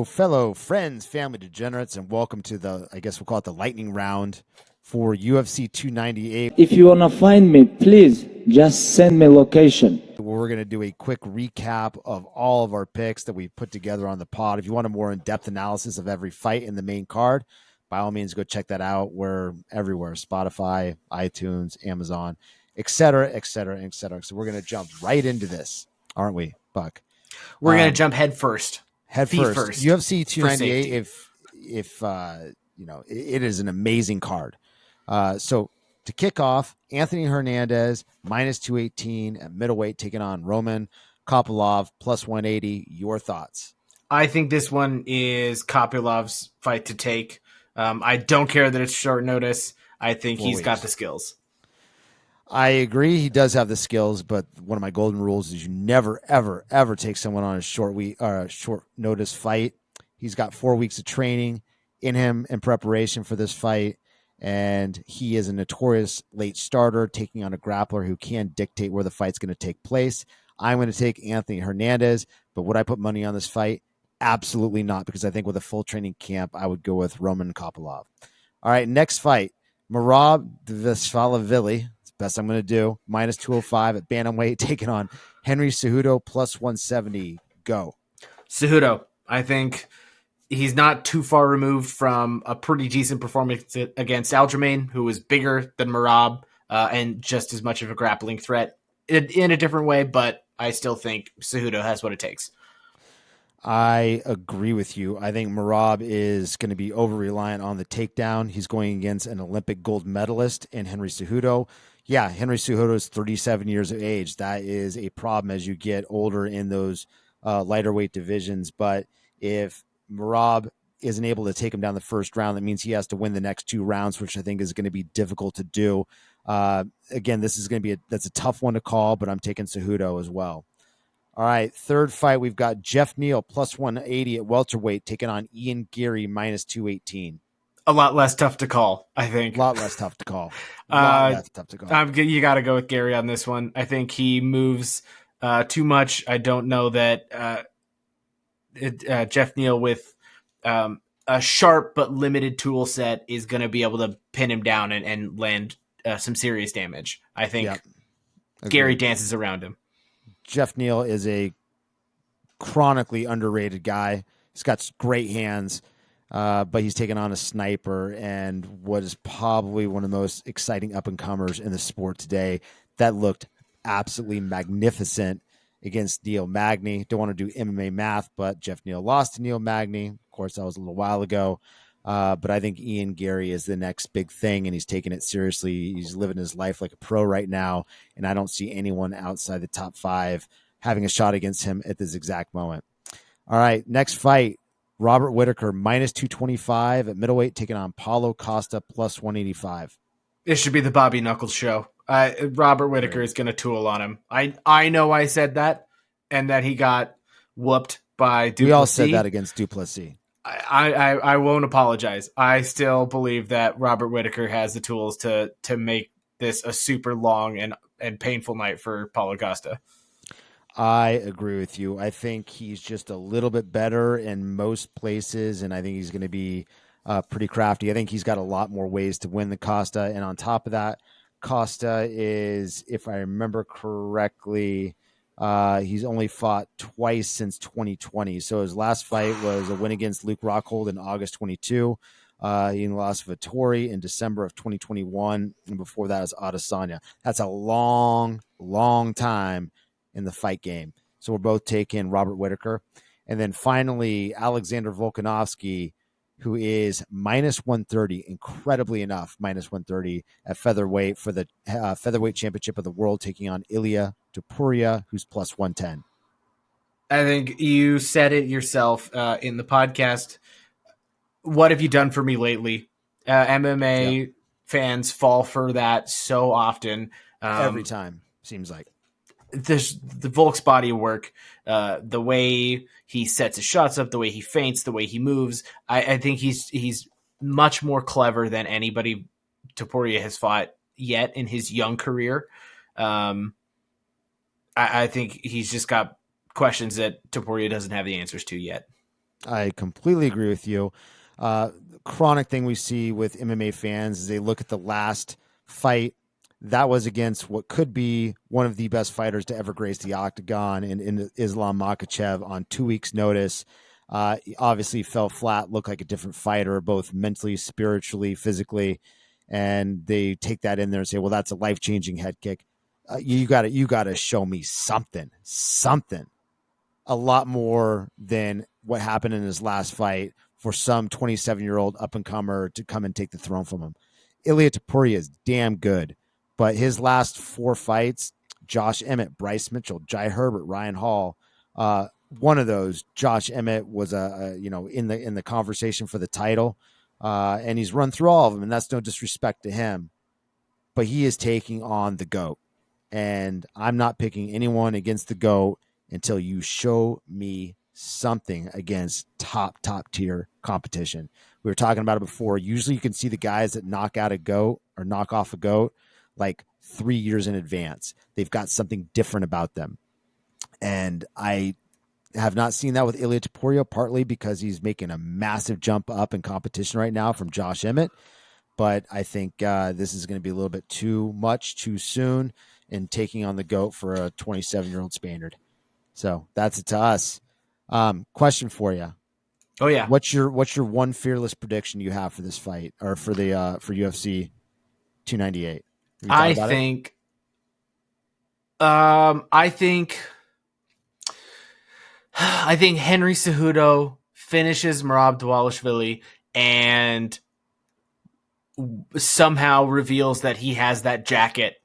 fellow friends, family degenerates, and welcome to the, I guess we'll call it the lightning round for UFC 298. If you want to find me, please just send me location. We're going to do a quick recap of all of our picks that we put together on the pod. If you want a more in-depth analysis of every fight in the main card, by all means, go check that out. We're everywhere: Spotify, iTunes, Amazon, etc., etc., etc. So we're going to jump right into this, aren't we, Buck? We're going to jump head first. UFC 298. If it is an amazing card. So to kick off, Anthony Hernandez minus 218 at middleweight, taking on Roman Kopylov plus 180. Your thoughts? I think this one is Kopylov's fight to take. I don't care that it's short notice. I think he's got the skills. I agree. He does have the skills, but one of my golden rules is you never, ever, ever take someone on a short notice fight. He's got 4 weeks of training in him in preparation for this fight, and he is a notorious late starter taking on a grappler who can dictate where the fight's going to take place. I'm going to take Anthony Hernandez, but would I put money on this fight? Absolutely not, because I think with a full training camp, I would go with Roman Kopylov. All right, next fight, Merab Dvalishvili. Best I'm going to do. Minus 205 at bantamweight, taking on Henry Cejudo plus 170. Go. Cejudo. I think he's not too far removed from a pretty decent performance against Aljamain, who was bigger than Merab and just as much of a grappling threat in a different way, but I still think Cejudo has what it takes. I agree with you. I think Merab is going to be over-reliant on the takedown. He's going against an Olympic gold medalist in Henry Cejudo. Yeah, Henry Cejudo is 37 years of age. That is a problem as you get older in those lighter weight divisions. But if Merab isn't able to take him down the first round, that means he has to win the next 2 rounds, which I think is going to be difficult to do. Again, this is going to be that's a tough one to call, but I'm taking Cejudo as well. All right, third fight, we've got Jeff Neal plus 180 at welterweight, taking on Ian Geary minus 218. A lot less tough to call, I think. A lot less tough to call. You got to go with Gary on this one. I think he moves too much. I don't know that Jeff Neal with a sharp but limited tool set is going to be able to pin him down and land some serious damage. I think Gary dances around him. Jeff Neal is a chronically underrated guy. He's got great hands, but he's taken on a sniper and what is probably one of the most exciting up-and-comers in the sport today. That looked absolutely magnificent against Neil Magny. Don't want to do MMA math, but Jeff Neal lost to Neil Magny. Of course, that was a little while ago. But I think Ian Geary is the next big thing, and he's taking it seriously. He's living his life like a pro right now, and I don't see anyone outside the top 5 having a shot against him at this exact moment. All right, next fight, Robert Whittaker, minus 225 at middleweight, taking on Paulo Costa, plus 185. It should be the Bobby Knuckles show. Robert Whittaker is going to tool on him. I know I said that, and that he got whooped by Duplessis. We all said that against Duplessis. I won't apologize. I still believe that Robert Whittaker has the tools to make this a super long and painful night for Paulo Costa. I agree with you. I think he's just a little bit better in most places, and I think he's going to be pretty crafty. I think he's got a lot more ways to win than Costa, and on top of that, Costa is, if I remember correctly, he's only fought twice since 2020. So his last fight was a win against Luke Rockhold in August 22. He lost Vittori in December of 2021. And before that is Adesanya. That's a long, long time in the fight game. So we're both taking Robert Whittaker. And then finally, Alexander Volkanovski, who is minus 130, incredibly enough, minus 130 at featherweight for the featherweight championship of the world, taking on Ilia Topuria, who's plus 110. I think you said it yourself in the podcast. What have you done for me lately? MMA fans fall for that so often. Every time, seems like. The Volk's body of work, the way he sets his shots up, the way he feints, the way he moves. I think he's much more clever than anybody Topuria has fought yet in his young career. I think he's just got questions that Topuria doesn't have the answers to yet. I completely agree with you. Chronic thing we see with MMA fans is they look at the last fight that was against what could be one of the best fighters to ever grace the octagon in Islam Makhachev on 2 weeks' notice. He obviously fell flat, looked like a different fighter, both mentally, spiritually, physically, and they take that in there and say, "Well, that's a life-changing head kick." You got to show me something, a lot more than what happened in his last fight for some 27-year-old up-and-comer to come and take the throne from him. Ilia Topuria is damn good, but his last 4 fights, Josh Emmett, Bryce Mitchell, Jai Herbert, Ryan Hall, one of those, Josh Emmett was in the conversation for the title, and he's run through all of them, and that's no disrespect to him, but he is taking on the GOAT, and I'm not picking anyone against the GOAT until you show me something against top tier competition. We were talking about it before. Usually you can see the guys that knock out a GOAT or knock off a GOAT like 3 years in advance. They've got something different about them. And I have not seen that with Ilia Topuria, partly because he's making a massive jump up in competition right now from Josh Emmett. But I think this is going to be a little bit too much too soon in taking on the GOAT for a 27-year-old Spaniard. So that's it to us. Question for you. Oh yeah. What's your one fearless prediction you have for this fight or for the for UFC 298? I think Henry Cejudo finishes Merab Dvalishvili and somehow reveals that he has that jacket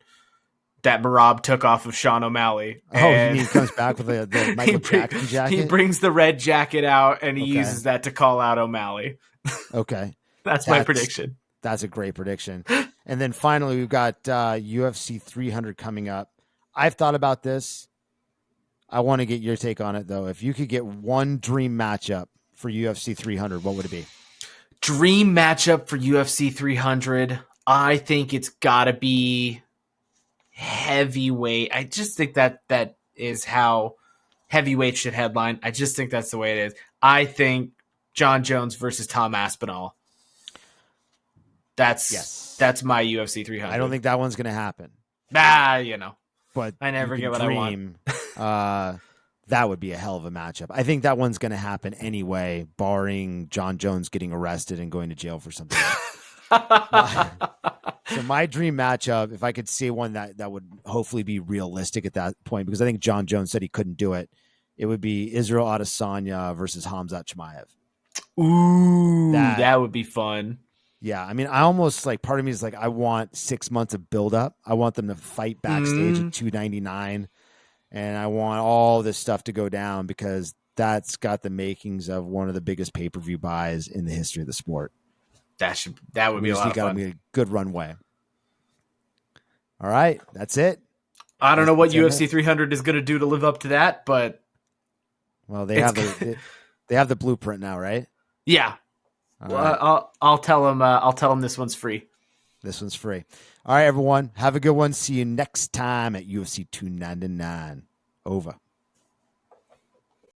that Merab took off of Sean O'Malley. Oh, you mean he comes back with the Michael Jackson jacket? He brings the red jacket out, and he uses that to call out O'Malley. Okay. That's my prediction. That's a great prediction. And then finally, we've got UFC 300 coming up. I've thought about this. I want to get your take on it, though. If you could get one dream matchup for UFC 300, what would it be? Dream matchup for UFC 300? I think it's got to be heavyweight. I just think that is how heavyweight should headline. I just think that's the way it is. I think John Jones versus Tom Aspinall. That's my UFC 300. I don't think that one's going to happen. But I never get what I want. That would be a hell of a matchup. I think that one's going to happen anyway, barring John Jones getting arrested and going to jail for something. So my dream matchup, if I could say one that would hopefully be realistic at that point, because I think John Jones said he couldn't do it, it would be Israel Adesanya versus Khamzat Chimaev. Ooh, that would be fun. Yeah, I mean, I almost part of me is I want 6 months of buildup. I want them to fight backstage at 299, and I want all this stuff to go down because that's got the makings of one of the biggest pay-per-view buys in the history of the sport. That would be a lot of fun. Be a good runway. All right, that's it. I don't know what UFC 300 is going to do to live up to that, but they have the blueprint now, right? Yeah. Well, I'll tell them. I'll tell them this one's free. This one's free. All right, everyone. Have a good one. See you next time at UFC 299. Over.